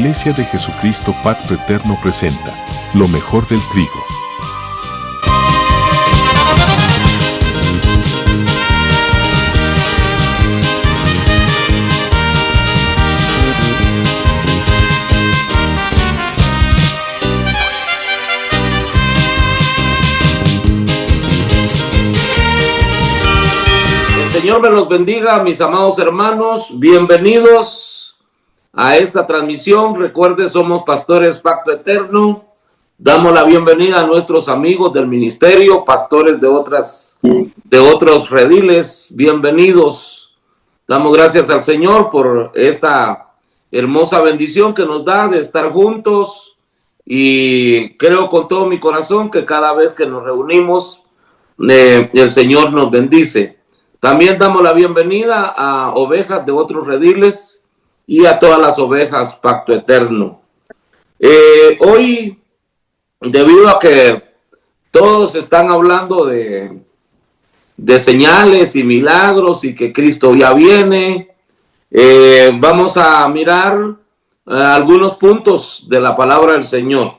Iglesia de Jesucristo Pacto Eterno presenta lo mejor del trigo. El Señor me los bendiga, mis amados hermanos. Bienvenidos a esta transmisión. Recuerde, somos Pastores Pacto Eterno. Damos la bienvenida a nuestros amigos del ministerio, pastores de otros rediles. Bienvenidos. Damos gracias al Señor por esta hermosa bendición que nos da de estar juntos, y creo con todo mi corazón que cada vez que nos reunimos el Señor nos bendice. También damos la bienvenida a ovejas de otros rediles y a todas las ovejas Pacto Eterno. Hoy, debido a que todos están hablando de señales y milagros y que Cristo ya viene, vamos a mirar algunos puntos de la palabra del Señor.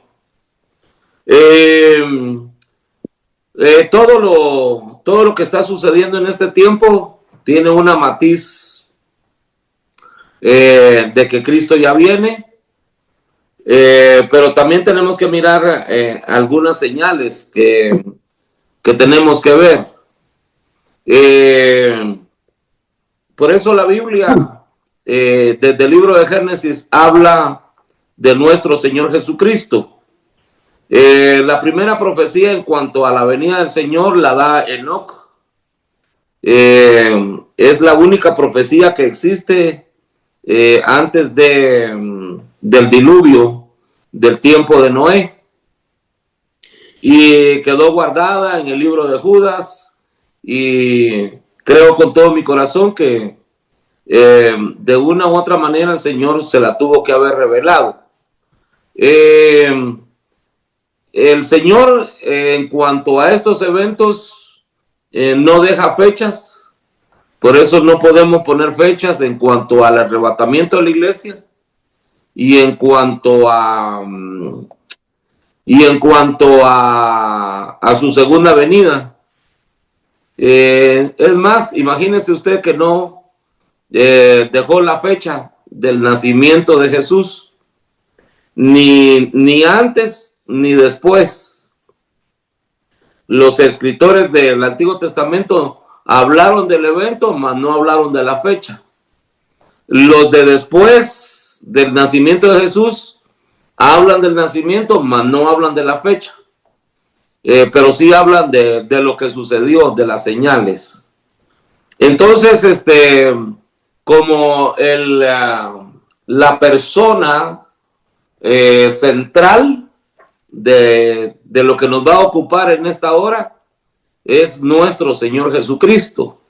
Todo lo que está sucediendo en este tiempo tiene una matiz de que Cristo ya viene, pero también tenemos que mirar algunas señales que tenemos que ver. Por eso la Biblia, desde el libro de Génesis, habla de nuestro Señor Jesucristo. La primera profecía en cuanto a la venida del Señor la da Enoc. Es la única profecía que existe antes del diluvio del tiempo de Noé, y quedó guardada en el libro de Judas, y creo con todo mi corazón que de una u otra manera el Señor se la tuvo que haber revelado. El Señor, en cuanto a estos eventos, no deja fechas. Por eso no podemos poner fechas en cuanto al arrebatamiento de la iglesia y en cuanto a su segunda venida. Es más, imagínese usted que no dejó la fecha del nacimiento de Jesús, ni antes ni después. Los escritores del Antiguo Testamento hablaron del evento, mas no hablaron de la fecha. Los de después del nacimiento de Jesús hablan del nacimiento, mas no hablan de la fecha. Pero sí hablan de lo que sucedió, de las señales. Entonces, como la persona central de lo que nos va a ocupar en esta hora es nuestro Señor Jesucristo.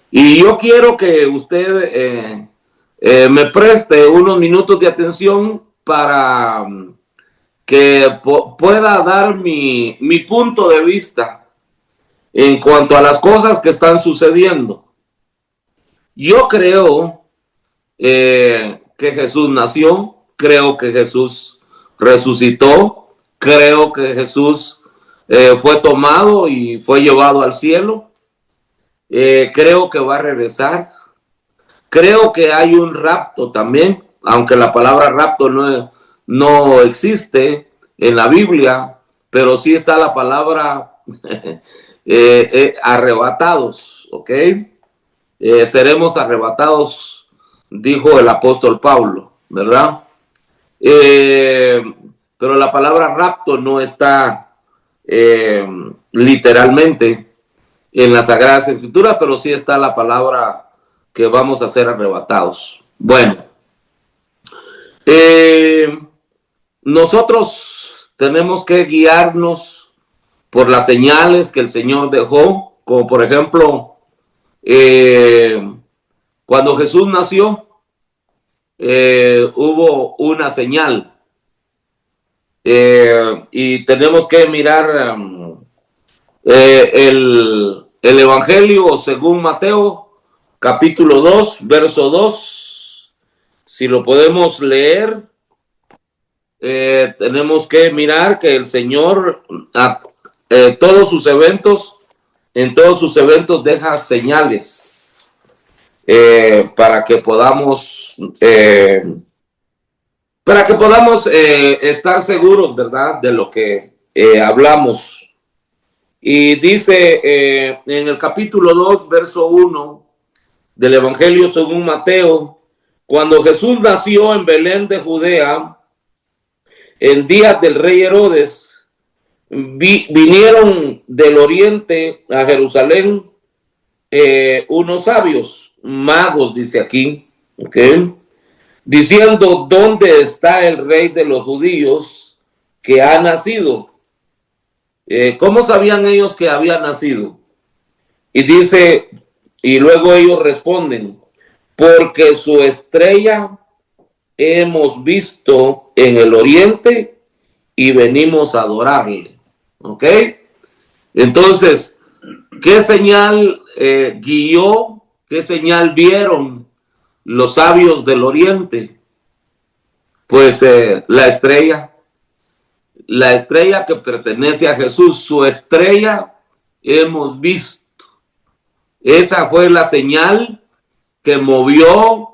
Y yo quiero que usted me preste unos minutos de atención para que pueda dar mi punto de vista en cuanto a las cosas que están sucediendo. Yo creo que Jesús nació, creo que Jesús resucitó, creo que Jesús fue tomado y fue llevado al cielo. Creo que va a regresar. Creo que hay un rapto también, aunque la palabra rapto no existe en la Biblia, pero sí está la palabra arrebatados, ¿ok? Seremos arrebatados, dijo el apóstol Pablo, ¿verdad? Pero la palabra rapto no está literalmente en las Sagradas Escrituras, pero sí está la palabra que vamos a ser arrebatados. Bueno, nosotros tenemos que guiarnos por las señales que el Señor dejó, como por ejemplo, cuando Jesús nació, hubo una señal. Y tenemos que mirar el Evangelio según Mateo, capítulo 2, verso 2. Si lo podemos leer, tenemos que mirar que el Señor en todos sus eventos deja señales para que podamos estar seguros, ¿verdad?, de lo que hablamos. Y dice en el capítulo 2, verso 1 del Evangelio según Mateo: cuando Jesús nació en Belén de Judea, en días del rey Herodes, vinieron del oriente a Jerusalén unos sabios, magos, dice aquí, ¿okay?, diciendo: ¿dónde está el rey de los judíos que ha nacido? ¿Cómo sabían ellos que había nacido? Y dice, y luego ellos responden: porque su estrella hemos visto en el oriente y venimos a adorarle. ¿Ok? Entonces, ¿qué señal guió? ¿Qué señal vieron los sabios del oriente? Pues la estrella que pertenece a Jesús. Su estrella hemos visto. Esa fue la señal que movió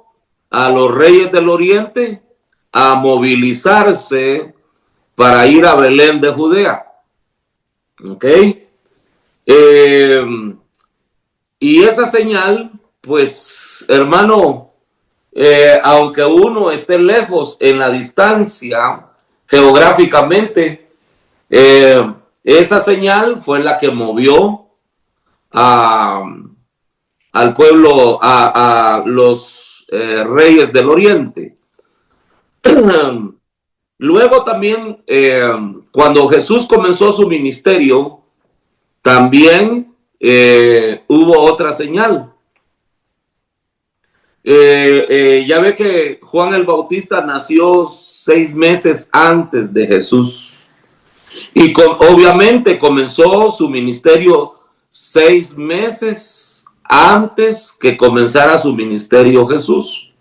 a los reyes del oriente a movilizarse para ir a Belén de Judea. ¿Ok? Y esa señal, pues, hermano, aunque uno esté lejos en la distancia geográficamente, esa señal fue la que movió al pueblo, a los reyes del oriente. Luego también, cuando Jesús comenzó su ministerio, también hubo otra señal. Ya ve que Juan el Bautista nació 6 meses antes de Jesús, y obviamente comenzó su ministerio 6 meses antes que comenzara su ministerio Jesús.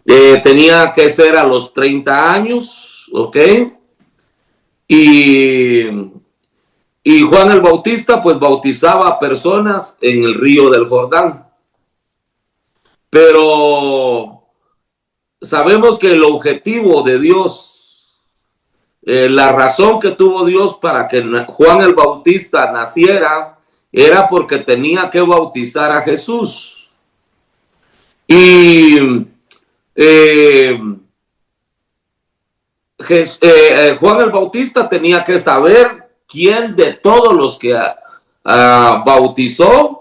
Tenía que ser a los 30 años, ¿ok? Y Juan el Bautista pues bautizaba a personas en el río del Jordán. Pero sabemos que el objetivo de Dios, la razón que tuvo Dios para que Juan el Bautista naciera, era porque tenía que bautizar a Jesús. Y Juan el Bautista tenía que saber quién de todos los que bautizó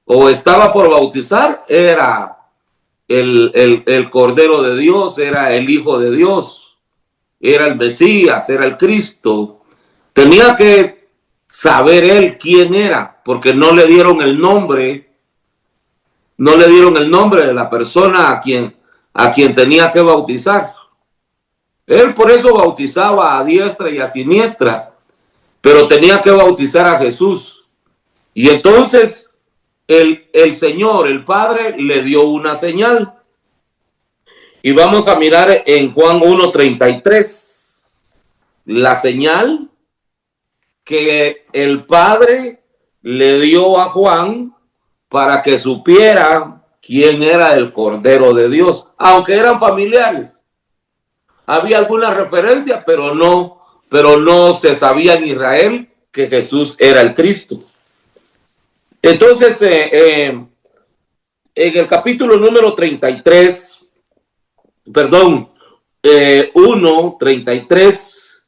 o estaba por bautizar era el Cordero de Dios, era el Hijo de Dios, era el Mesías, era el Cristo. Tenía que saber él quién era, porque no le dieron el nombre de la persona a quien tenía que bautizar. Él por eso bautizaba a diestra y a siniestra, pero tenía que bautizar a Jesús. Y entonces el Señor, el Padre, le dio una señal. Y vamos a mirar en Juan 1:33, la señal que el Padre le dio a Juan para que supiera quién era el Cordero de Dios, aunque eran familiares. Había alguna referencia, pero no se sabía en Israel que Jesús era el Cristo. Entonces, en el capítulo número 33, 1:33,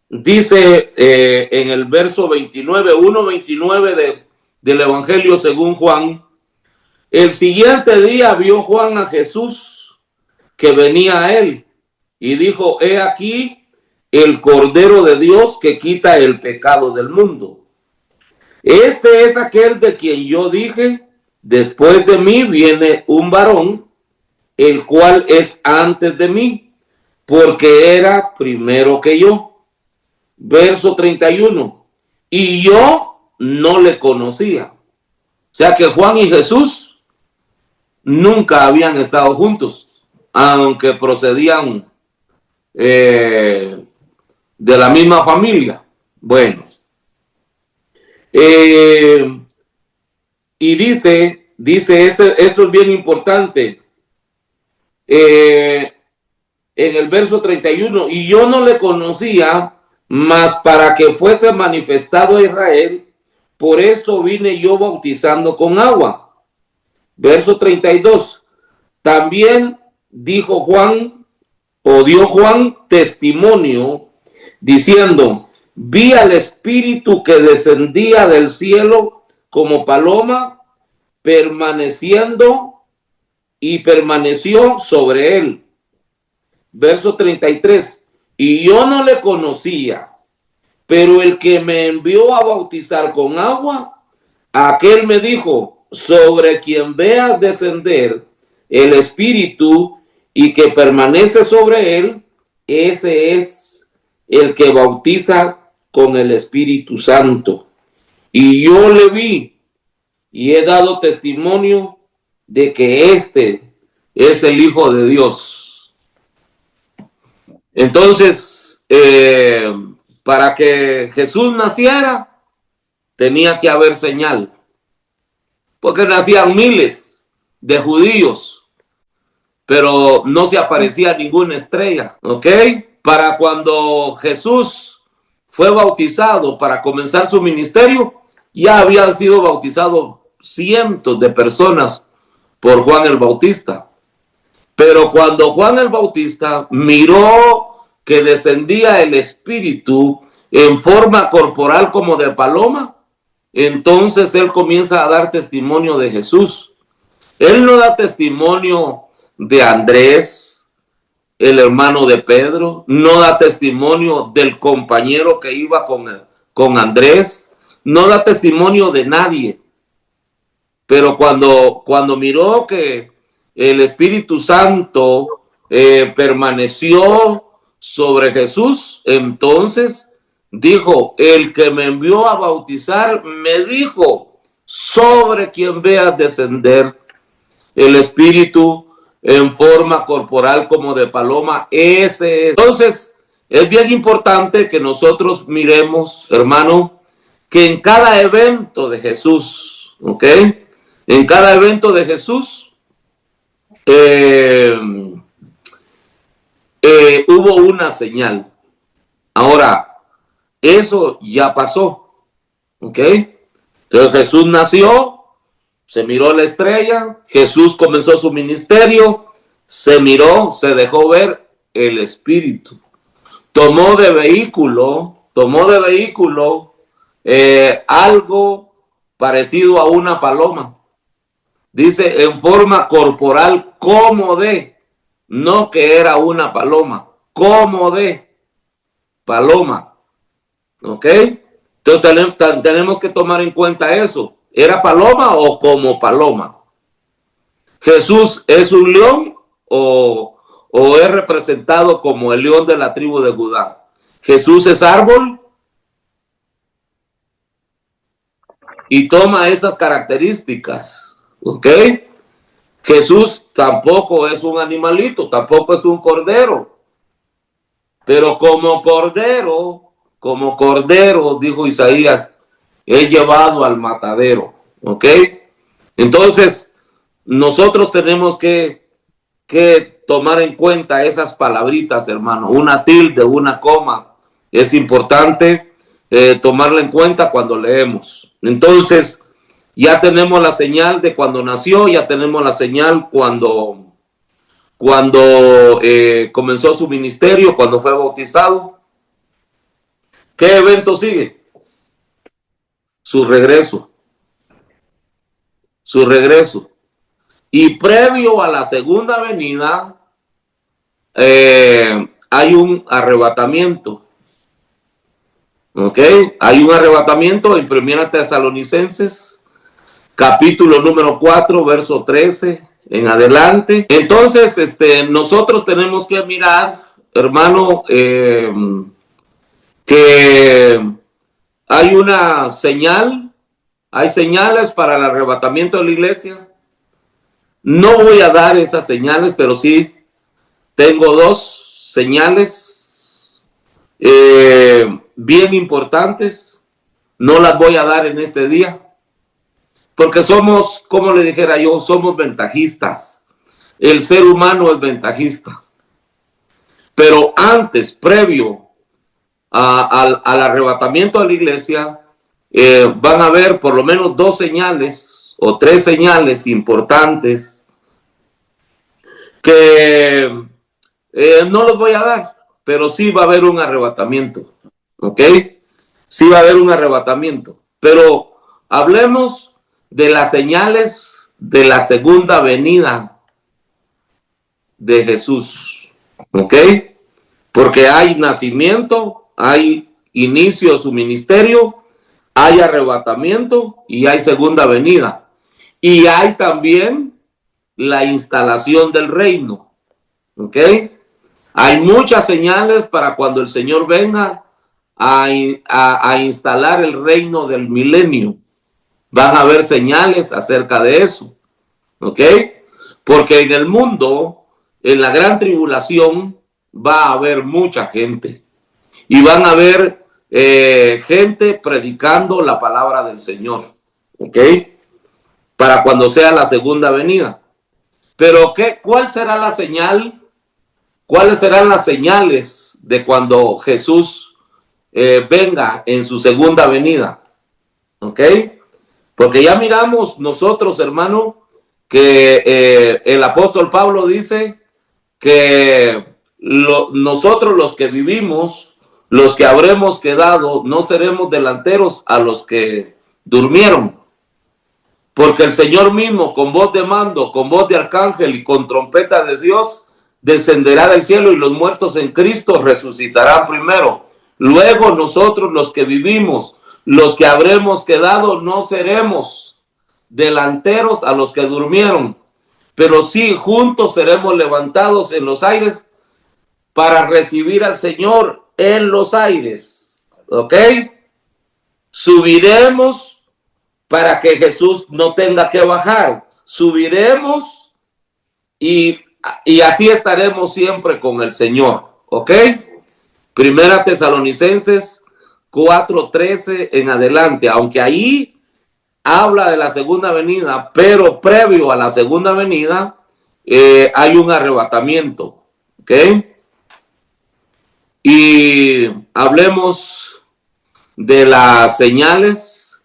dice en el verso 29, 1:29 del Evangelio según Juan: el siguiente día vio Juan a Jesús que venía a él y dijo: he aquí el Cordero de Dios que quita el pecado del mundo. Este es aquel de quien yo dije: después de mí viene un varón, el cual es antes de mí, porque era primero que yo. Verso 31. Y yo no le conocía. O sea que Juan y Jesús nunca habían estado juntos, aunque procedían de la misma familia. Bueno, y dice esto es bien importante, en el verso 31, y yo no le conocía, mas para que fuese manifestado a Israel, por eso vine yo bautizando con agua. Verso 32, también dijo Juan, o dio Juan testimonio, diciendo, vi al Espíritu que descendía del cielo como paloma, permaneciendo y permaneció sobre él. Verso 33, y yo no le conocía, pero el que me envió a bautizar con agua, aquel me dijo, sobre quien veas descender el Espíritu y que permanece sobre él, ese es el que bautiza con el Espíritu Santo. Y yo le vi y he dado testimonio de que este es el Hijo de Dios. Entonces, para que Jesús naciera, tenía que haber señal, porque nacían miles de judíos, pero no se aparecía ninguna estrella, ¿ok? Para cuando Jesús fue bautizado para comenzar su ministerio, ya habían sido bautizados cientos de personas por Juan el Bautista. Pero cuando Juan el Bautista miró que descendía el Espíritu en forma corporal como de paloma, entonces él comienza a dar testimonio de Jesús. Él no da testimonio de Andrés, el hermano de Pedro, no da testimonio del compañero que iba con Andrés, no da testimonio de nadie. Pero cuando miró que el Espíritu Santo permaneció sobre Jesús, entonces dijo, el que me envió a bautizar me dijo, sobre quien veas descender el Espíritu en forma corporal como de paloma, ese es. Entonces, es bien importante que nosotros miremos, hermano, que en cada evento de Jesús, ¿ok? En cada evento de Jesús, hubo una señal. Ahora, eso ya pasó, ¿ok? Entonces Jesús nació, se miró la estrella, Jesús comenzó su ministerio, se miró, se dejó ver el Espíritu. Tomó de vehículo algo parecido a una paloma. Dice en forma corporal como de, no que era una paloma, como de paloma. ¿Ok? Entonces tenemos que tomar en cuenta eso. ¿Era paloma o como paloma? ¿Jesús es un león o es representado como el león de la tribu de Judá? ¿Jesús es árbol? Y toma esas características. ¿Ok? Jesús tampoco es un animalito, tampoco es un cordero. Pero como cordero, dijo Isaías, he llevado al matadero. ¿Ok? Entonces, nosotros tenemos que tomar en cuenta esas palabritas, hermano. Una tilde, una coma. Es importante tomarla en cuenta cuando leemos. Entonces, ya tenemos la señal de cuando nació, ya tenemos la señal cuando comenzó su ministerio, cuando fue bautizado. ¿Qué evento sigue? Su regreso. Su regreso. Y previo a la segunda venida, hay un arrebatamiento. ¿Ok? Hay un arrebatamiento en 1 Tesalonicenses, capítulo número 4, verso 13 en adelante. Entonces, nosotros tenemos que mirar, hermano, que hay una señal, hay señales para el arrebatamiento de la iglesia. No voy a dar esas señales, pero sí tengo dos señales bien importantes. No las voy a dar en este día, porque somos, como le dijera yo, somos ventajistas. El ser humano es ventajista. Pero antes, previo al arrebatamiento de la iglesia, van a haber por lo menos 2 señales o 3 señales importantes que no los voy a dar, pero sí va a haber un arrebatamiento, ¿ok? Sí va a haber un arrebatamiento, pero hablemos de las señales de la segunda venida de Jesús, ¿ok? Porque hay nacimiento, hay inicio de su ministerio, hay arrebatamiento y hay segunda venida. Y hay también la instalación del reino, ¿ok? Hay muchas señales para cuando el Señor venga a instalar el reino del milenio. Van a haber señales acerca de eso, ¿ok? Porque en el mundo, en la gran tribulación, va a haber mucha gente. Y van a haber gente predicando la palabra del Señor, ¿ok? Para cuando sea la segunda venida. Pero ¿cuál será la señal? ¿Cuáles serán las señales de cuando Jesús venga en su segunda venida? ¿Ok? Porque ya miramos nosotros, hermano, que el apóstol Pablo dice que nosotros los que vivimos, los que habremos quedado, no seremos delanteros a los que durmieron. Porque el Señor mismo, con voz de mando, con voz de arcángel y con trompeta de Dios, descenderá del cielo y los muertos en Cristo resucitarán primero. Luego nosotros los que vivimos, los que habremos quedado, no seremos delanteros a los que durmieron, pero sí juntos seremos levantados en los aires para recibir al Señor en los aires. ¿Ok? Subiremos para que Jesús no tenga que bajar. Subiremos y así estaremos siempre con el Señor. ¿Ok? Primera Tesalonicenses 4:13 en adelante, aunque ahí habla de la segunda venida, pero previo a la segunda venida hay un arrebatamiento. ¿Ok? Y hablemos de las señales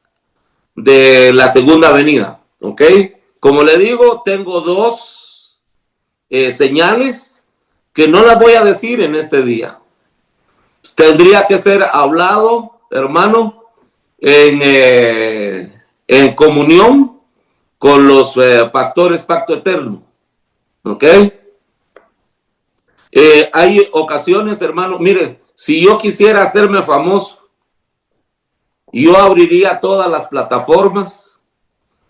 de la segunda venida. ¿Ok? Como le digo, tengo 2 señales que no las voy a decir en este día. Tendría que ser hablado, hermano, en comunión con los pastores Pacto Eterno. ¿Ok? Hay ocasiones, hermano, mire, si yo quisiera hacerme famoso, yo abriría todas las plataformas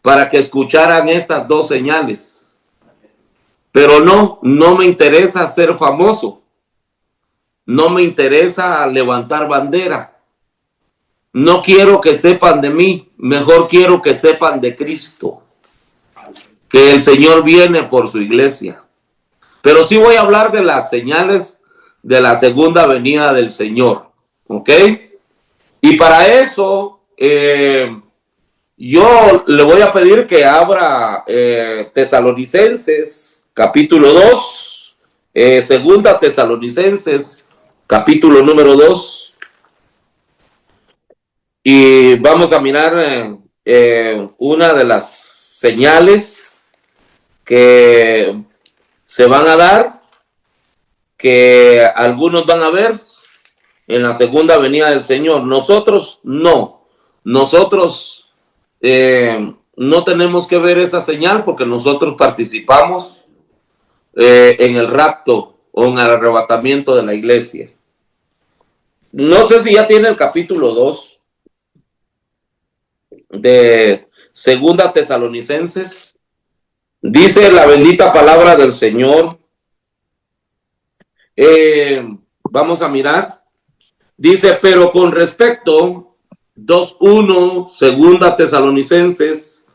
para que escucharan estas 2 señales. Pero no me interesa ser famoso. No me interesa levantar bandera. No quiero que sepan de mí. Mejor quiero que sepan de Cristo. Que el Señor viene por su iglesia. Pero sí voy a hablar de las señales de la segunda venida del Señor. ¿Ok? Y para eso, yo le voy a pedir que abra Tesalonicenses, capítulo 2. Segunda Tesalonicenses, capítulo número 2. Y vamos a mirar una de las señales que se van a dar, que algunos van a ver en la segunda venida del Señor. Nosotros no. Nosotros no tenemos que ver esa señal porque nosotros participamos en el rapto o en el arrebatamiento de la iglesia. No sé si ya tiene el capítulo 2 de Segunda Tesalonicenses. Dice la bendita palabra del Señor. Vamos a mirar. Dice, pero con respecto, 2:1, Segunda Tesalonicenses,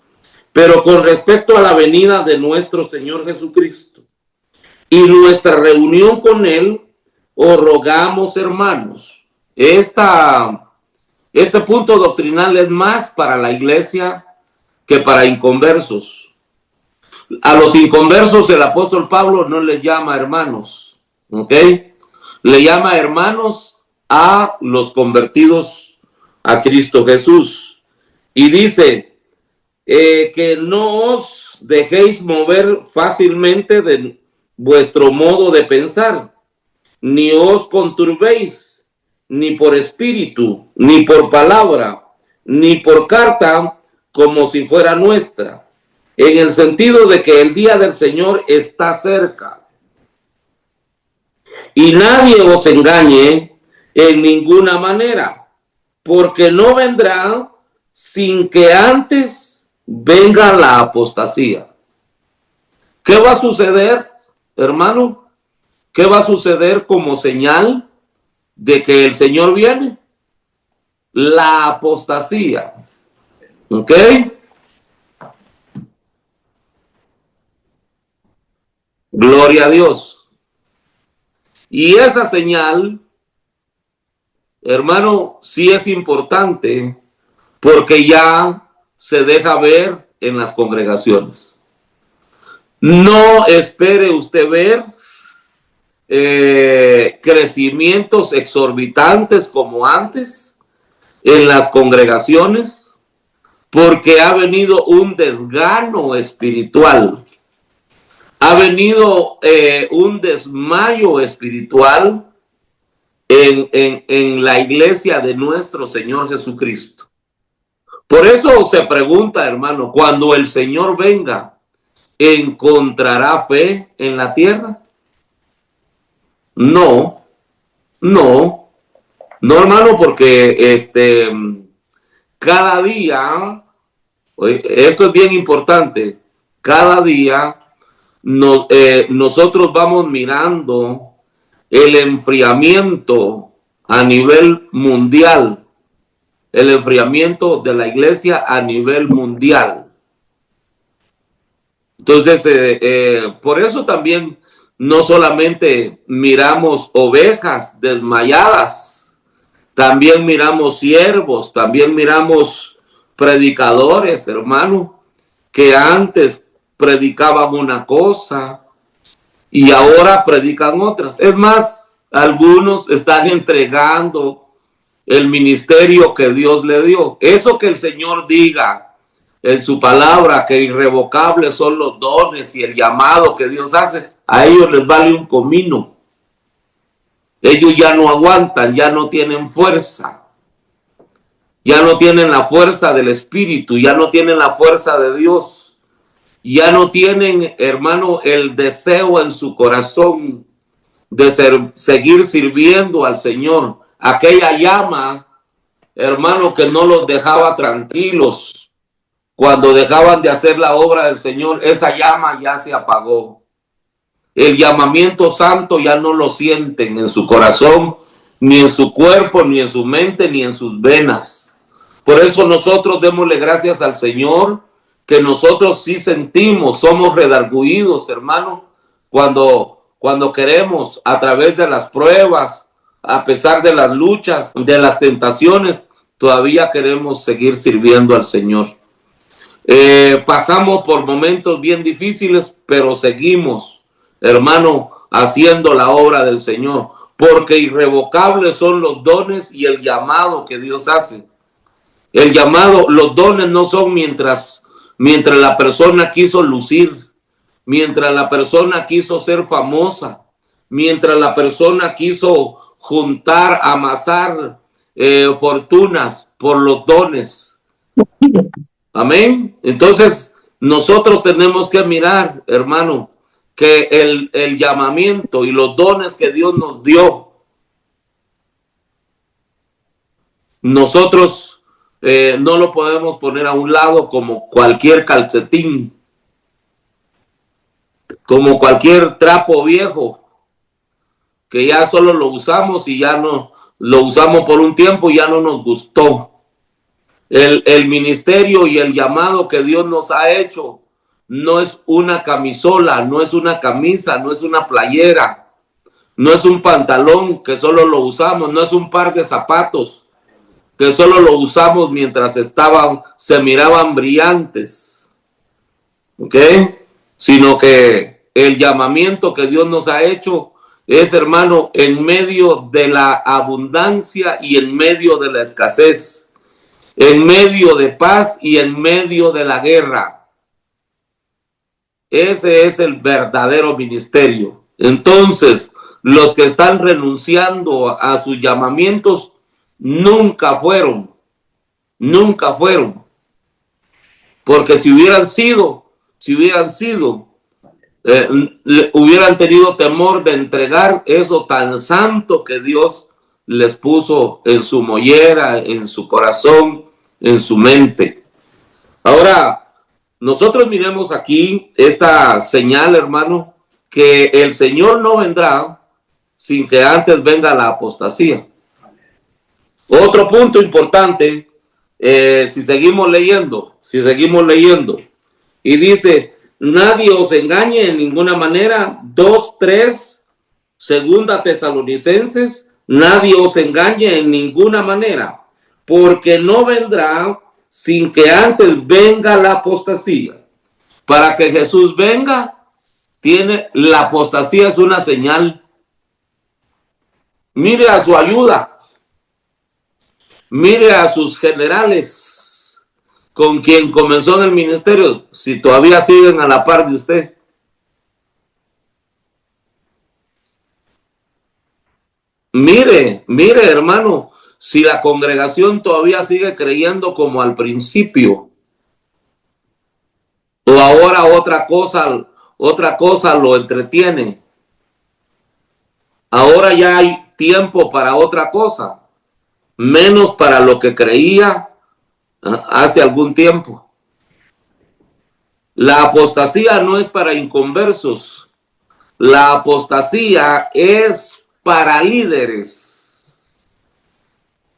pero con respecto a la venida de nuestro Señor Jesucristo y nuestra reunión con Él, os rogamos, hermanos. Este punto doctrinal es más para la iglesia que para inconversos. A los inconversos el apóstol Pablo no les llama hermanos, ¿ok? Le llama hermanos a los convertidos a Cristo Jesús. Y dice que no os dejéis mover fácilmente de vuestro modo de pensar, ni os conturbéis, ni por espíritu, ni por palabra, ni por carta, como si fuera nuestra, en el sentido de que el día del Señor está cerca. Y nadie os engañe en ninguna manera, porque no vendrá sin que antes venga la apostasía. ¿Qué va a suceder, hermano? ¿Qué va a suceder como señal de que el Señor viene? La apostasía. ¿Ok? Gloria a Dios. Y esa señal, hermano, sí es importante porque ya se deja ver en las congregaciones. No espere usted ver crecimientos exorbitantes como antes en las congregaciones, porque ha venido un desgano espiritual, ha venido un desmayo espiritual en la iglesia de nuestro Señor Jesucristo. Por eso se pregunta, hermano, cuando el Señor venga, ¿encontrará fe en la tierra? No, hermano, porque cada día, esto es bien importante, cada día nosotros vamos mirando el enfriamiento a nivel mundial, el enfriamiento de la iglesia a nivel mundial. Entonces, por eso también no solamente miramos ovejas desmayadas, también miramos siervos, también miramos predicadores, hermano, que antes predicaban una cosa y ahora predican otras. Es más, algunos están entregando el ministerio que Dios le dio. Eso que el Señor diga en su palabra, que irrevocables son los dones y el llamado que Dios hace, a ellos les vale un comino. Ellos ya no aguantan, ya no tienen fuerza. Ya no tienen la fuerza del Espíritu, ya no tienen la fuerza de Dios. Ya no tienen, hermano, el deseo en su corazón de seguir sirviendo al Señor. Aquella llama, hermano, que no los dejaba tranquilos cuando dejaban de hacer la obra del Señor, esa llama ya se apagó. El llamamiento santo ya no lo sienten en su corazón, ni en su cuerpo, ni en su mente, ni en sus venas. Por eso nosotros démosle gracias al Señor, que nosotros sí sentimos, somos redarguidos, hermano, cuando queremos, a través de las pruebas, a pesar de las luchas, de las tentaciones, todavía queremos seguir sirviendo al Señor. Pasamos por momentos bien difíciles, pero seguimos, hermano, haciendo la obra del Señor, porque irrevocables son los dones y el llamado que Dios hace. El llamado, los dones no son mientras la persona quiso lucir, mientras la persona quiso ser famosa, mientras la persona quiso juntar, amasar fortunas por los dones. Amén. Entonces, nosotros tenemos que mirar, hermano, que el llamamiento y los dones que Dios nos dio, nosotros no lo podemos poner a un lado como cualquier calcetín, como cualquier trapo viejo, que ya solo lo usamos y ya no lo usamos por un tiempo y ya no nos gustó. El ministerio y el llamado que Dios nos ha hecho no es una camisola, no es una camisa, no es una playera, no es un pantalón que solo lo usamos, no es un par de zapatos que solo lo usamos mientras se miraban brillantes, ¿ok? Sino que el llamamiento que Dios nos ha hecho es, hermano, en medio de la abundancia y en medio de la escasez, en medio de paz y en medio de la guerra. Ese es el verdadero ministerio. Entonces, los que están renunciando a sus llamamientos nunca fueron, porque si hubieran sido, hubieran tenido temor de entregar eso tan santo que Dios les puso en su mollera, en su corazón, en su mente. Ahora, nosotros miremos aquí esta señal, hermano, que el Señor no vendrá sin que antes venga la apostasía. Otro punto importante, si seguimos leyendo, y dice, nadie os engañe en ninguna manera, 2:3, segunda Tesalonicenses, nadie os engañe en ninguna manera, porque no vendrá sin que antes venga la apostasía. Para que Jesús venga, la apostasía es una señal. Mire a su ayuda, mire a sus generales con quien comenzó en el ministerio, si todavía siguen a la par de usted. Mire, hermano, si la congregación todavía sigue creyendo como al principio, o ahora otra cosa lo entretiene. Ahora ya hay tiempo para otra cosa, menos para lo que creía hace algún tiempo. La apostasía no es para inconversos, la apostasía es para líderes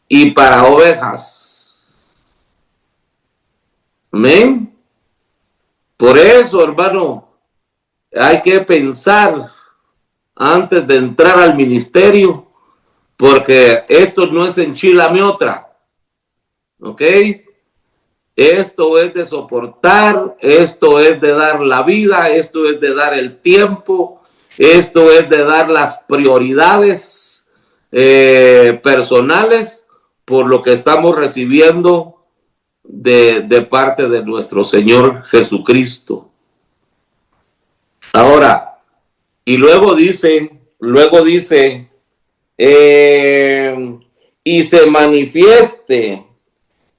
y para ovejas. Amén. Por eso, hermano, hay que pensar antes de entrar al ministerio, porque esto no es enchilame otra, ¿ok? Esto es de soportar, esto es de dar la vida, esto es de dar el tiempo, esto es de dar las prioridades personales por lo que estamos recibiendo de parte de nuestro Señor Jesucristo. Ahora, y luego dice, y se manifieste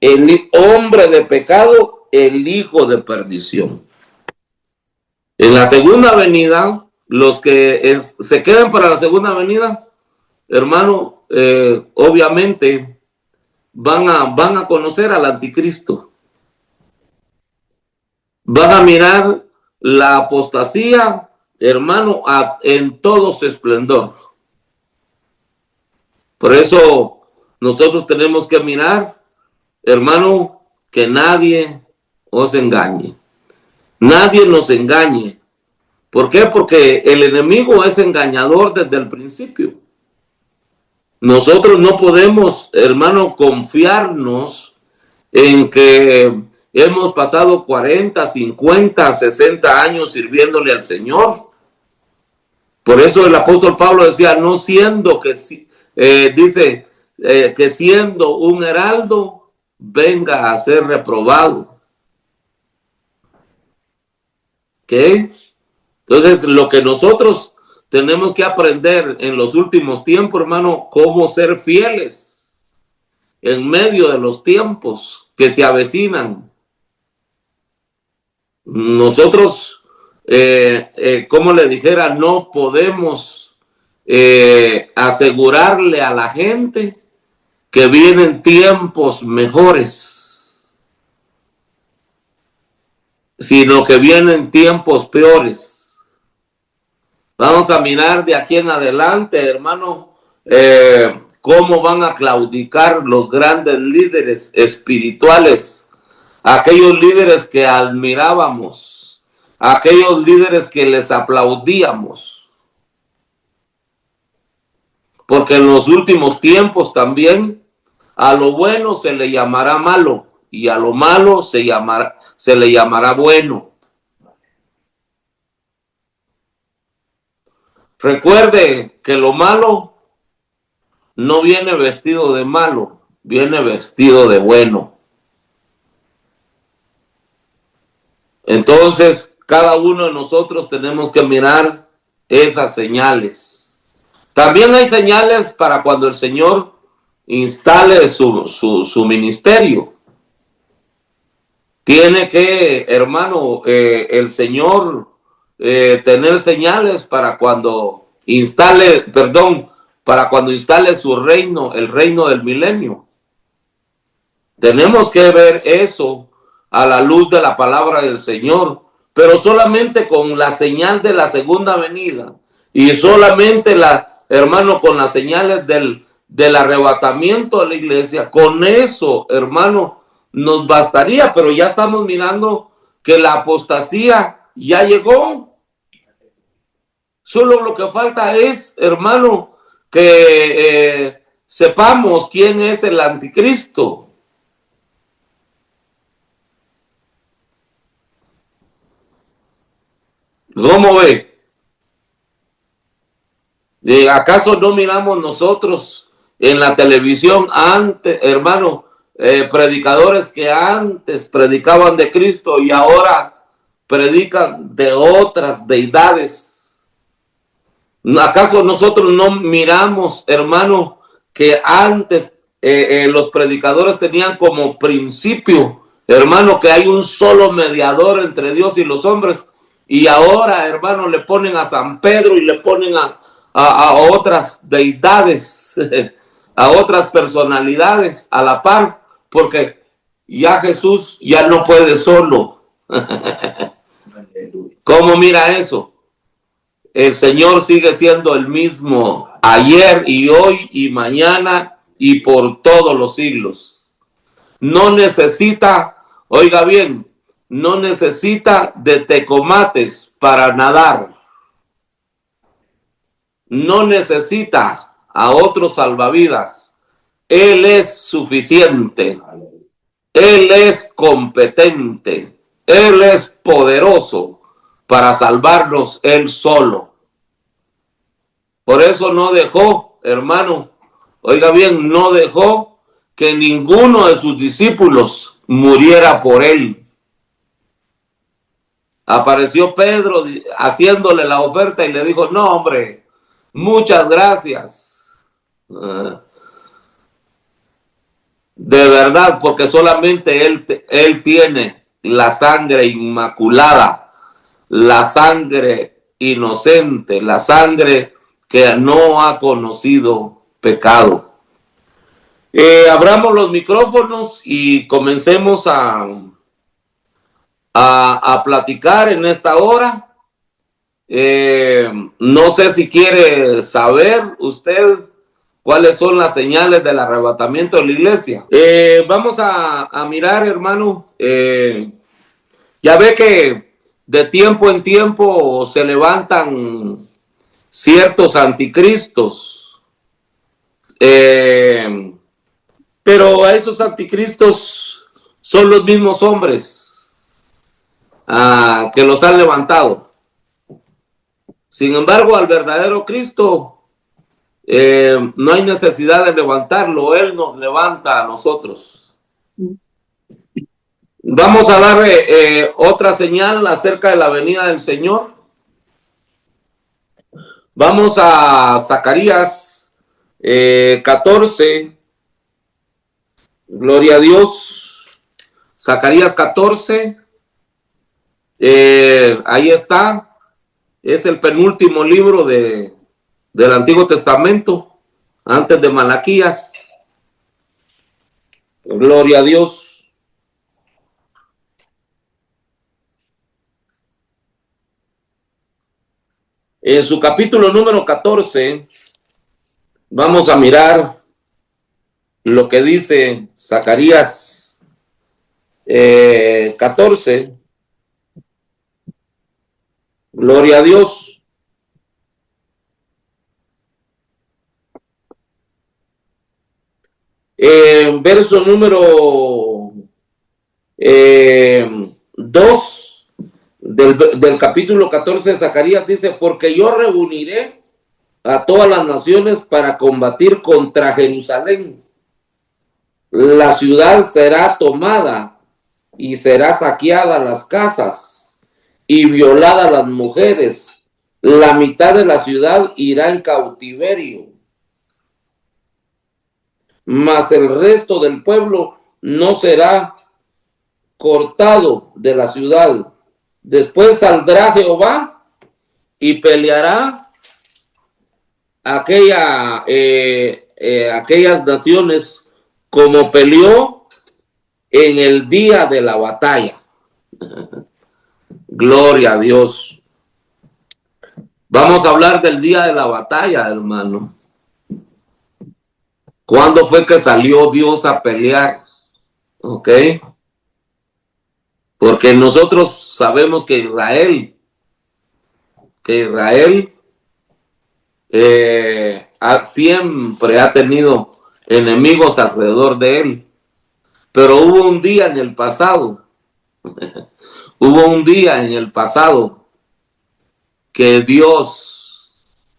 el hombre de pecado, el hijo de perdición. En la segunda venida, los que se queden para la segunda venida, hermano, obviamente van a conocer al anticristo. Van a mirar la apostasía, hermano, en todo su esplendor. Por eso nosotros tenemos que mirar, hermano, que nadie os engañe. Nadie nos engañe. ¿Por qué? Porque el enemigo es engañador desde el principio. Nosotros no podemos, hermano, confiarnos en que hemos pasado 40, 50, 60 años sirviéndole al Señor. Por eso el apóstol Pablo decía, no siendo que, que siendo un heraldo, venga a ser reprobado. ¿Qué? Entonces, lo que nosotros tenemos que aprender en los últimos tiempos, hermano, cómo ser fieles en medio de los tiempos que se avecinan. Nosotros, como le dijera, no podemos asegurarle a la gente que vienen tiempos mejores, sino que vienen tiempos peores. Vamos a mirar de aquí en adelante, hermano, cómo van a claudicar los grandes líderes espirituales, aquellos líderes que admirábamos, aquellos líderes que les aplaudíamos. porque en los últimos tiempos también a lo bueno se le llamará malo y a lo malo se le llamará bueno. Recuerde que lo malo no viene vestido de malo, viene vestido de bueno. Entonces, cada uno de nosotros tenemos que mirar esas señales. También hay señales para cuando el Señor instale su ministerio. Tiene que, hermano, el Señor tener señales para cuando para cuando instale su reino, el reino del milenio. Tenemos que ver eso a la luz de la palabra del Señor, pero solamente con la señal de la segunda venida y solamente hermano, con las señales del arrebatamiento de la iglesia, con eso, hermano, nos bastaría, pero ya estamos mirando que la apostasía ya llegó. Solo lo que falta es, hermano, que sepamos quién es el anticristo. ¿Cómo ve? ¿Acaso no miramos nosotros en la televisión antes, hermano, predicadores que antes predicaban de Cristo y ahora predican de otras deidades? ¿Acaso nosotros no miramos, hermano, que antes los predicadores tenían como principio, hermano, que hay un solo mediador entre Dios y los hombres? Y ahora, hermano, le ponen a San Pedro y le ponen a otras deidades, a otras personalidades a la par, porque ya Jesús ya no puede solo. ¿Cómo mira eso? El Señor sigue siendo el mismo ayer y hoy y mañana y por todos los siglos. No necesita, oiga bien, no necesita de tecomates para nadar. No necesita a otros salvavidas. Él es suficiente. Él es competente. Él es poderoso para salvarnos él solo. Por eso no dejó, hermano, oiga bien, no dejó que ninguno de sus discípulos muriera por él. Apareció Pedro haciéndole la oferta y le dijo, no, hombre, muchas gracias. De verdad, porque solamente él tiene la sangre inmaculada, la sangre inocente, la sangre que no ha conocido pecado. Abramos los micrófonos y comencemos a platicar en esta hora. No sé si quiere saber usted cuáles son las señales del arrebatamiento de la iglesia. Vamos a mirar, hermano. Ya ve que de tiempo en tiempo se levantan ciertos anticristos. Pero a esos anticristos son los mismos hombres que los han levantado. Sin embargo, al verdadero Cristo no hay necesidad de levantarlo, Él nos levanta a nosotros. Vamos a dar otra señal acerca de la venida del Señor. Vamos a Zacarías 14. Gloria a Dios. Zacarías 14. Ahí está. Es el penúltimo libro del Antiguo Testamento, antes de Malaquías. Gloria a Dios. En su capítulo número 14, vamos a mirar lo que dice Zacarías 14. Gloria a Dios. Verso número 2 del capítulo 14 de Zacarías dice: porque yo reuniré a todas las naciones para combatir contra Jerusalén. La ciudad será tomada y será saqueada las casas y violada las mujeres. La mitad de la ciudad irá en cautiverio, mas el resto del pueblo no será cortado de la ciudad. Después saldrá Jehová y peleará aquellas naciones como peleó en el día de la batalla. Gloria a Dios. Vamos a hablar del día de la batalla, hermano. ¿Cuándo fue que salió Dios a pelear? ¿Ok? Porque nosotros sabemos que Israel siempre ha tenido enemigos alrededor de él. Pero hubo un día en el pasado, que Dios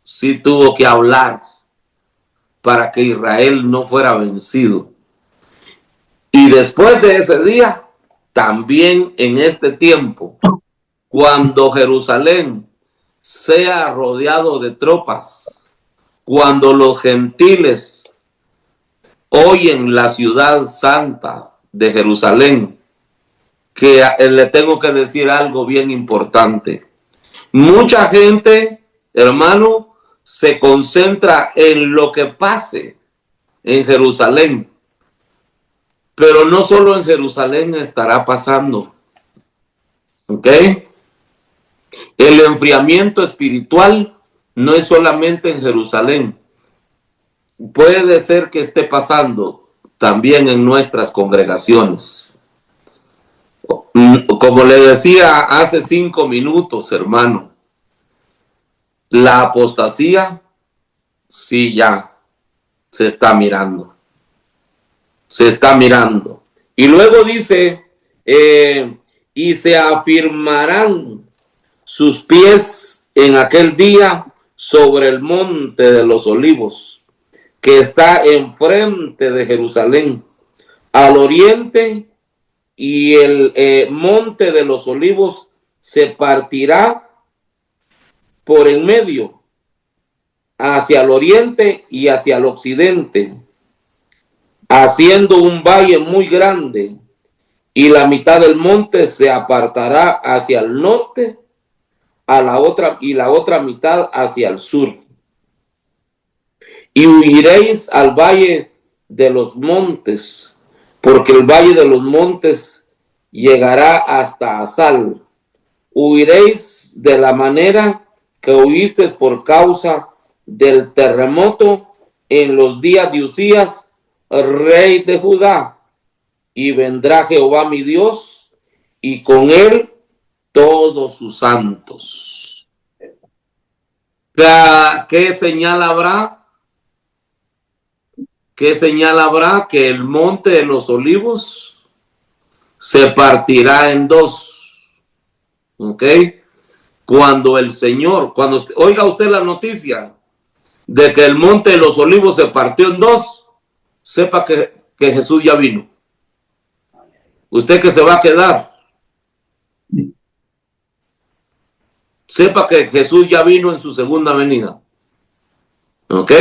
sí tuvo que hablar para que Israel no fuera vencido. Y después de ese día, también en este tiempo, cuando Jerusalén sea rodeado de tropas, cuando los gentiles oyen la ciudad santa de Jerusalén, que le tengo que decir algo bien importante. Mucha gente, hermano, se concentra en lo que pase en Jerusalén, pero no solo en Jerusalén estará pasando. ¿Ok? El enfriamiento espiritual no es solamente en Jerusalén. Puede ser que esté pasando también en nuestras congregaciones. Como le decía hace 5 minutos, hermano, la apostasía sí ya se está mirando. Se está mirando. Y luego dice, y se afirmarán sus pies en aquel día sobre el monte de los olivos, que está enfrente de Jerusalén, al oriente, y el monte de los olivos se partirá por en medio, hacia el oriente y hacia el occidente, haciendo un valle muy grande, y la mitad del monte se apartará hacia el norte, y la otra mitad hacia el sur. Y huiréis al valle de los montes, porque el valle de los montes llegará hasta Asal. Huiréis de la manera que huisteis por causa del terremoto en los días de Usías, rey de Judá, y vendrá Jehová mi Dios, y con él todos sus santos. ¿Qué señal habrá? ¿Qué señal habrá? Que el monte de los olivos se partirá en dos. ¿Ok? Cuando el Señor, oiga usted la noticia de que el monte de los olivos se partió en dos, sepa que Jesús ya vino. Usted que se va a quedar, sepa que Jesús ya vino en su segunda venida. ¿Ok?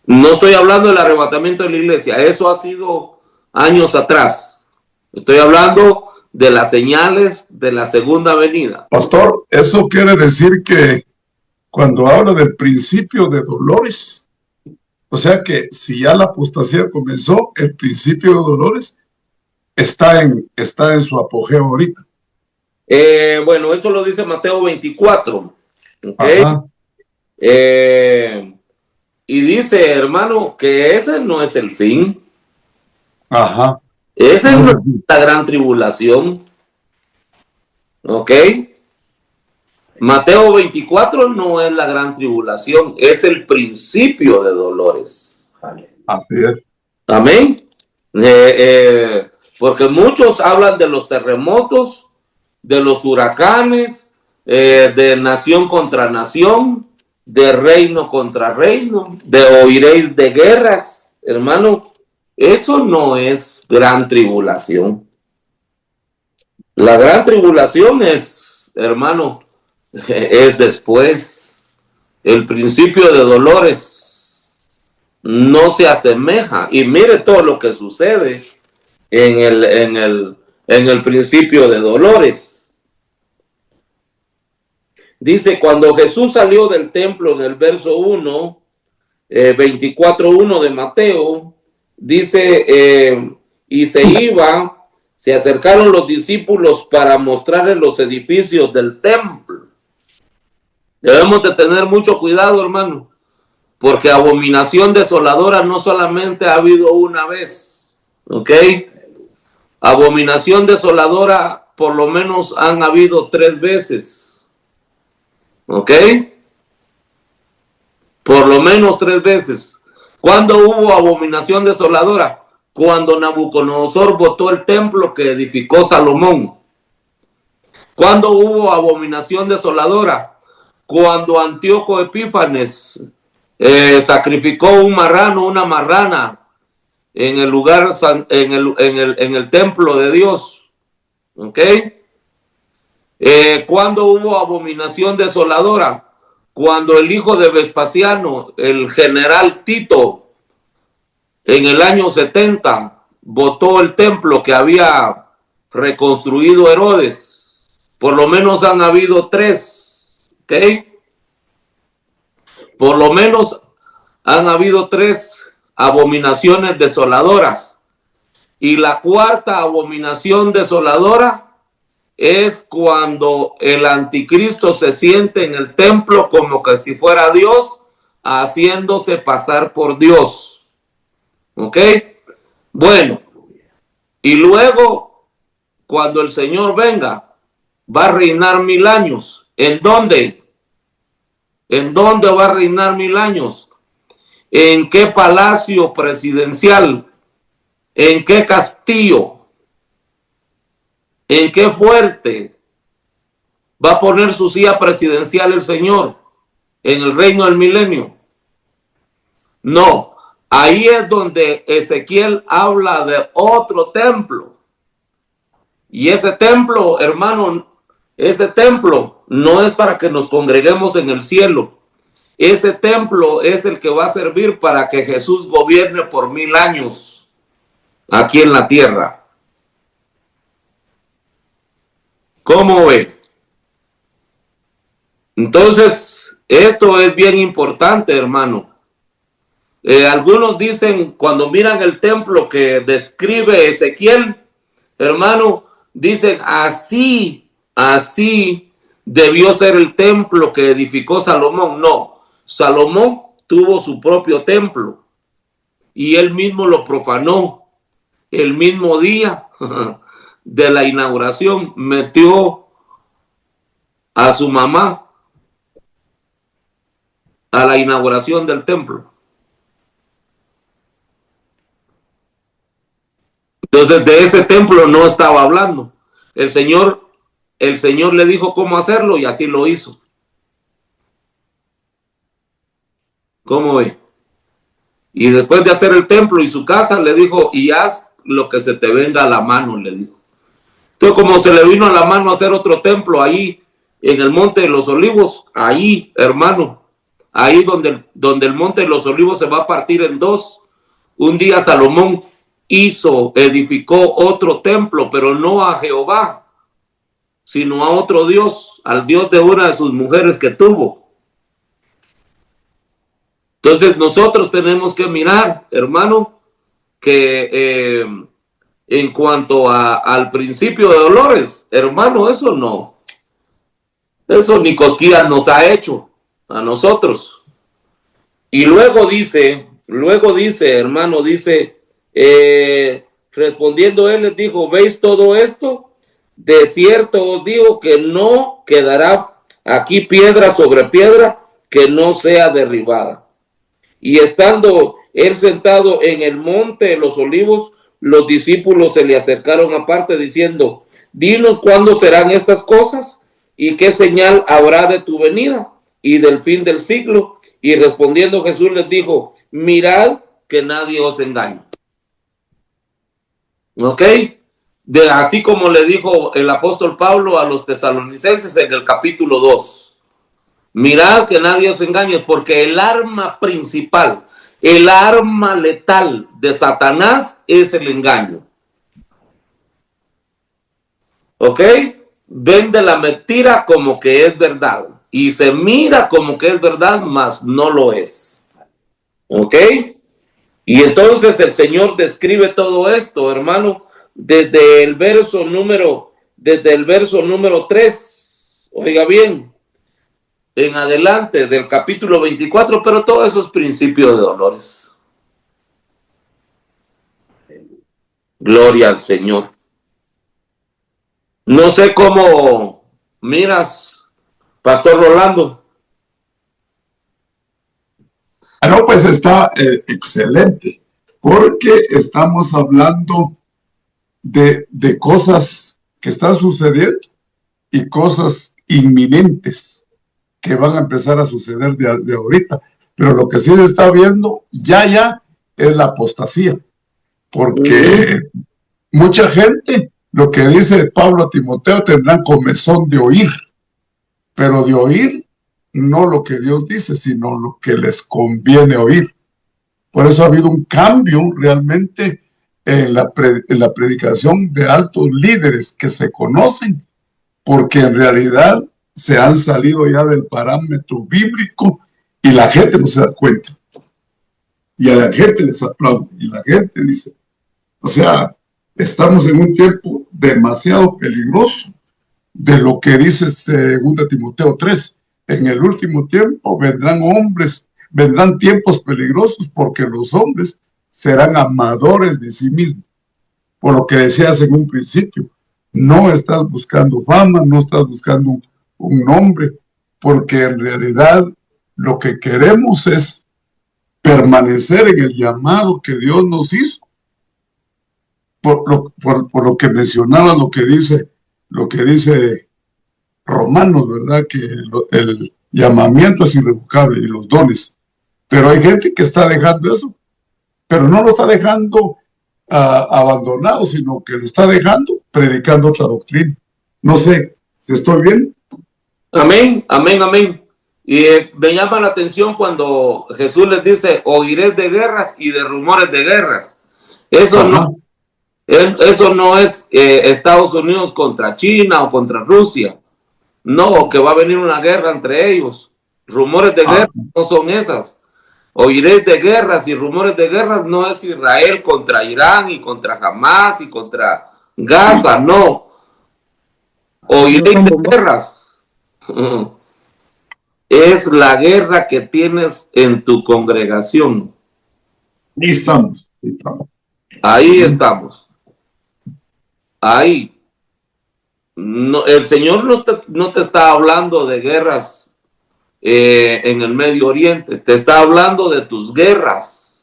No estoy hablando del arrebatamiento de la iglesia, eso ha sido años atrás. Estoy hablando de las señales de la segunda venida. Pastor, eso quiere decir que cuando habla del principio de dolores, o sea que si ya la apostasía comenzó, el principio de dolores está en su apogeo ahorita. Bueno, esto lo dice Mateo 24. ¿Okay? Y dice, hermano, que ese no es el fin. Ajá. Esa es la gran tribulación. ¿Ok? Mateo 24 no es la gran tribulación, es el principio de dolores. Así es. Amén. Porque muchos hablan de los terremotos, de los huracanes, de nación contra nación, de reino contra reino, de oiréis de guerras. Hermano, eso no es gran tribulación. La gran tribulación es, hermano, es después. El principio de dolores no se asemeja. Y mire todo lo que sucede en el principio de dolores. Dice, cuando Jesús salió del templo en el verso 1, 24:1 de Mateo, dice, y se acercaron los discípulos para mostrarles los edificios del templo. Debemos de tener mucho cuidado, hermano, porque abominación desoladora no solamente ha habido una vez, ¿ok? Abominación desoladora por lo menos han habido 3 veces, ¿ok? Por lo menos 3 veces. ¿Cuándo hubo abominación desoladora? Cuando Nabucodonosor botó el templo que edificó Salomón. ¿Cuándo hubo abominación desoladora? Cuando Antíoco Epífanes sacrificó un marrano, una marrana en el lugar, en el templo de Dios. ¿Ok? ¿Cuándo hubo abominación desoladora? Cuando el hijo de Vespasiano, el general Tito, en el año 70, botó el templo que había reconstruido Herodes. Por lo menos han habido 3. ¿Ok? Por lo menos han habido 3 abominaciones desoladoras. Y la cuarta abominación desoladora es cuando el anticristo se siente en el templo como que si fuera Dios, haciéndose pasar por Dios. ¿Ok? Bueno, y luego, cuando el Señor venga, va a reinar 1000 años. ¿En dónde? ¿En dónde va a reinar 1000 años? ¿En qué palacio presidencial? ¿En qué castillo? ¿En qué fuerte va a poner su silla presidencial el Señor? ¿En el reino del milenio? No, ahí es donde Ezequiel habla de otro templo. Y ese templo, hermano, ese templo no es para que nos congreguemos en el cielo. Ese templo es el que va a servir para que Jesús gobierne por 1000 años aquí en la tierra. ¿Cómo ve? Entonces, esto es bien importante, hermano. Algunos dicen, cuando miran el templo que describe Ezequiel, hermano, dicen así debió ser el templo que edificó Salomón. No, Salomón tuvo su propio templo y él mismo lo profanó. El mismo día de la inauguración metió a su mamá a la inauguración del templo. Entonces de ese templo no estaba hablando. El Señor le dijo cómo hacerlo y así lo hizo. ¿Cómo ve? Y después de hacer el templo y su casa, le dijo, y haz lo que se te venga a la mano, le dijo. Entonces, como se le vino a la mano hacer otro templo ahí en el Monte de los Olivos, ahí, hermano, ahí donde el Monte de los Olivos se va a partir en 2. Un día Salomón edificó otro templo, pero no a Jehová, sino a otro Dios, al Dios de una de sus mujeres que tuvo. Entonces nosotros tenemos que mirar, hermano, que en cuanto al principio de dolores, hermano, eso ni cosquillas nos ha hecho a nosotros. Y luego dice, hermano, dice, respondiendo él les dijo, ¿veis todo esto? De cierto os digo que no quedará aquí piedra sobre piedra que no sea derribada. Y estando Él sentado en el monte de los olivos, los discípulos se le acercaron aparte diciendo: dinos cuándo serán estas cosas y qué señal habrá de tu venida y del fin del siglo. Y respondiendo Jesús les dijo: mirad que nadie os engañe. ¿Ok? Así como le dijo el apóstol Pablo a los tesalonicenses en el capítulo 2. Mirad que nadie os engañe, porque el arma principal, el arma letal de Satanás es el engaño. ¿Ok? Vende la mentira como que es verdad y se mira como que es verdad, mas no lo es. ¿Ok? Y entonces el Señor describe todo esto, hermano, desde el verso número 3, oiga bien, en adelante del capítulo 24, pero todo eso es principio de dolores. Gloria al Señor. No sé cómo miras, Pastor Rolando. No, pues está excelente, porque estamos hablando de cosas que están sucediendo y cosas inminentes que van a empezar a suceder de ahorita. Pero lo que sí se está viendo ya es la apostasía, porque mucha gente, lo que dice Pablo a Timoteo, tendrán comezón de oír, pero de oír no lo que Dios dice, sino lo que les conviene oír. Por eso ha habido un cambio realmente en la predicación de altos líderes que se conocen, porque en realidad se han salido ya del parámetro bíblico y la gente no se da cuenta. Y a la gente les aplaude y la gente dice, o sea, estamos en un tiempo demasiado peligroso, de lo que dice 2 Timoteo 3. En el último tiempo vendrán tiempos peligrosos, porque los hombres serán amadores de sí mismos. Por lo que decías en un principio, no estás buscando fama, no estás buscando un nombre, porque en realidad lo que queremos es permanecer en el llamado que Dios nos hizo. Por lo que mencionaba lo que dice Romanos, ¿verdad? Que el llamamiento es irrevocable y los dones. Pero hay gente que está dejando eso, pero no lo está dejando abandonado, sino que lo está dejando predicando otra doctrina. No sé si estoy bien. Amén, amén, amén. Y me llama la atención cuando Jesús les dice: oiréis de guerras y de rumores de guerras. Eso no es Estados Unidos contra China o contra Rusia. No, que va a venir una guerra entre ellos. Rumores de guerra no son esas. Oiréis de guerras y rumores de guerras no es Israel contra Irán y contra Hamas y contra Gaza, no. Oiréis de guerras. Es la guerra que tienes en tu congregación. Ahí estamos. Ahí estamos. Ahí. No, el Señor no te está hablando de guerras en el Medio Oriente, te está hablando de tus guerras.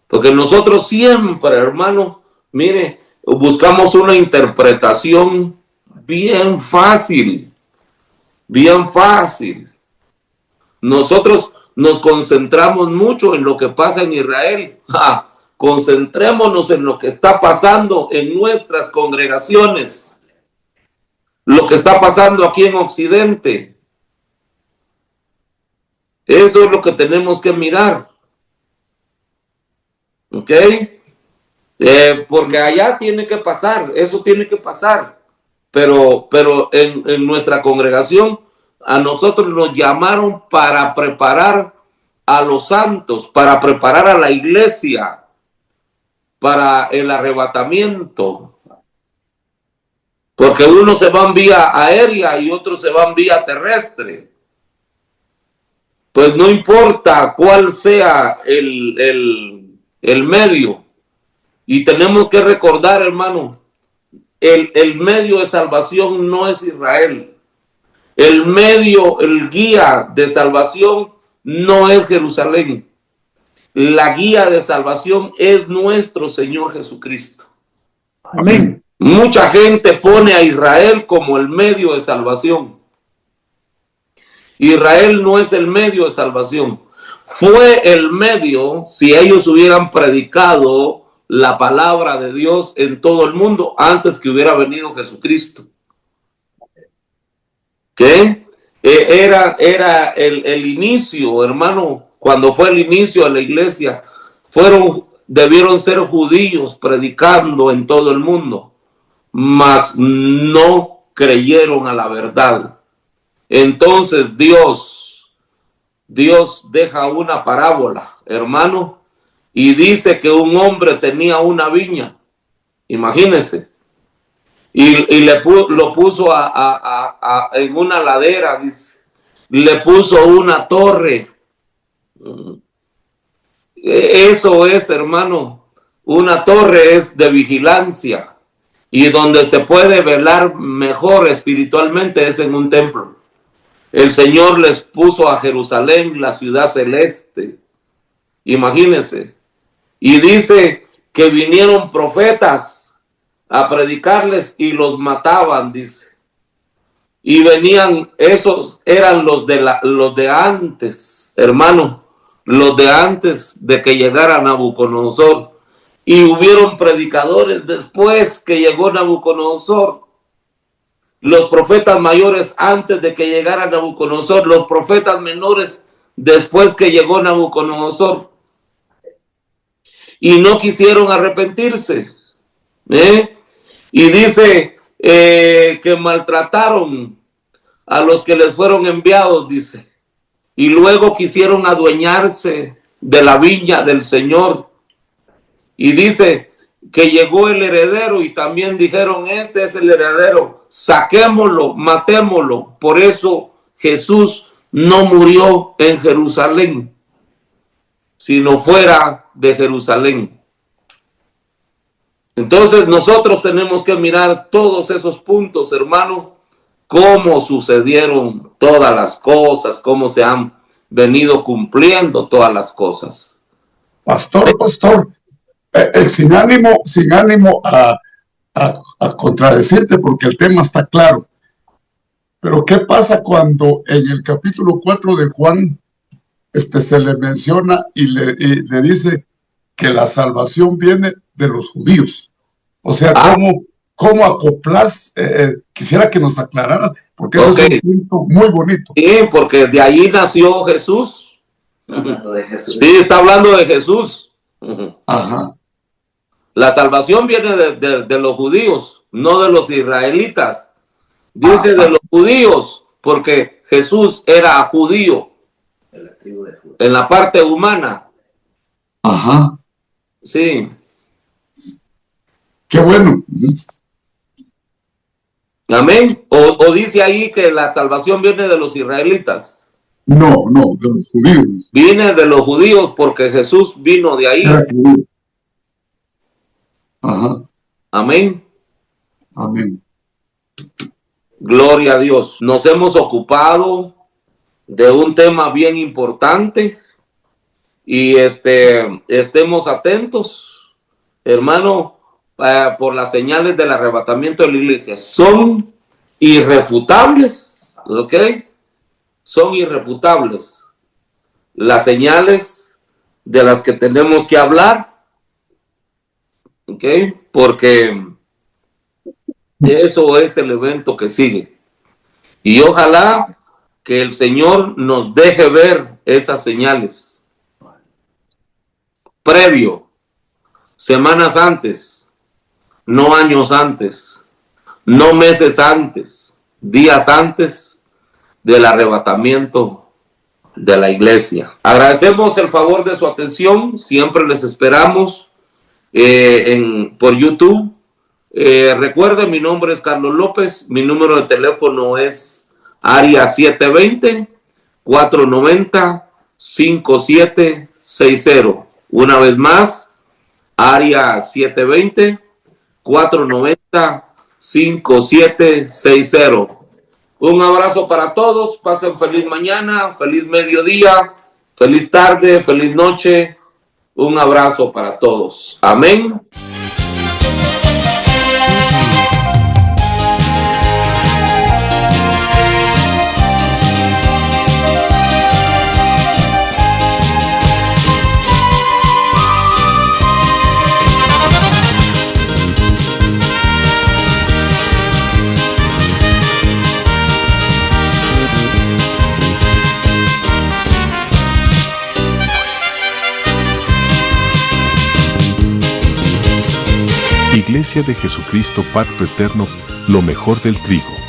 Porque nosotros siempre, hermano, mire, buscamos una interpretación bien fácil. Bien fácil. Nosotros nos concentramos mucho en lo que pasa en Israel. Concentrémonos en lo que está pasando en nuestras congregaciones. Lo que está pasando aquí en Occidente. Eso es lo que tenemos que mirar. ¿Ok? Porque allá tiene que pasar, eso tiene que pasar. Pero en nuestra congregación, a nosotros nos llamaron para preparar a los santos, para preparar a la iglesia, para el arrebatamiento. Porque unos se van vía aérea y otros se van vía terrestre. Pues no importa cuál sea el medio. Y tenemos que recordar, hermano, el medio de salvación no es Israel. El guía de salvación no es Jerusalén. la guía de salvación es nuestro Señor Jesucristo. Amén. Mucha gente pone a Israel como el medio de salvación. Israel no es el medio de salvación. Fue el medio si ellos hubieran predicado la palabra de Dios en todo el mundo antes que hubiera venido Jesucristo. ¿Qué? Era el inicio, hermano, cuando fue el inicio de la iglesia, debieron ser judíos predicando en todo el mundo, mas no creyeron a la verdad. Entonces Dios deja una parábola, hermano, y dice que un hombre tenía una viña, imagínense, y lo puso en una ladera, dice, le puso una torre. Eso es, hermano, una torre es de vigilancia, y donde se puede velar mejor espiritualmente es en un templo. El Señor les puso a Jerusalén la ciudad celeste, imagínense, y dice que vinieron profetas a predicarles y los mataban, dice. Y venían, esos eran los de antes, hermano, los de antes de que llegara Nabucodonosor. Y hubieron predicadores después que llegó Nabucodonosor. Los profetas mayores antes de que llegara Nabucodonosor, los profetas menores después que llegó Nabucodonosor. Y no quisieron arrepentirse. Y dice que maltrataron a los que les fueron enviados, dice. Y luego quisieron adueñarse de la viña del Señor. Y dice que llegó el heredero y también dijeron, este es el heredero, saquémoslo, matémoslo. Por eso Jesús no murió en Jerusalén, sino fuera de Jerusalén. Entonces nosotros tenemos que mirar todos esos puntos, hermano, cómo sucedieron todas las cosas, cómo se han venido cumpliendo todas las cosas. Pastor, sin ánimo a contradecirte, porque el tema está claro. Pero ¿qué pasa cuando en el capítulo 4 de Juan se le menciona y le dice que la salvación viene de los judíos? O sea, ¿cómo acoplas? Quisiera que nos aclarara, porque eso es un punto muy bonito. Sí, porque de ahí nació Jesús. Sí, está hablando de Jesús. Ajá. La salvación viene de los judíos, no de los israelitas. Dice de los judíos, porque Jesús era judío en la parte humana. Ajá. Sí. Qué bueno. Amén. O dice ahí que la salvación viene de los israelitas. No, de los judíos. Viene de los judíos porque Jesús vino de ahí. Ajá. Amén. Amén. Gloria a Dios. Nos hemos ocupado de un tema bien importante y estemos atentos, hermano, por las señales del arrebatamiento de la iglesia. Son irrefutables, ¿ok? Son irrefutables las señales de las que tenemos que hablar, ¿ok? Porque eso es el evento que sigue. Y ojalá que el Señor nos deje ver esas señales previo, semanas antes, no años antes, no meses antes, días antes del arrebatamiento de la iglesia. Agradecemos el favor de su atención. Siempre les esperamos por YouTube. Recuerden, mi nombre es Carlos López. Mi número de teléfono es área 720-490-5760. Una vez más, área 720-490-5760. Un abrazo para todos. Pasen feliz mañana, feliz mediodía, feliz tarde, feliz noche. Un abrazo para todos. Amén. Iglesia de Jesucristo Pacto Eterno, lo mejor del trigo.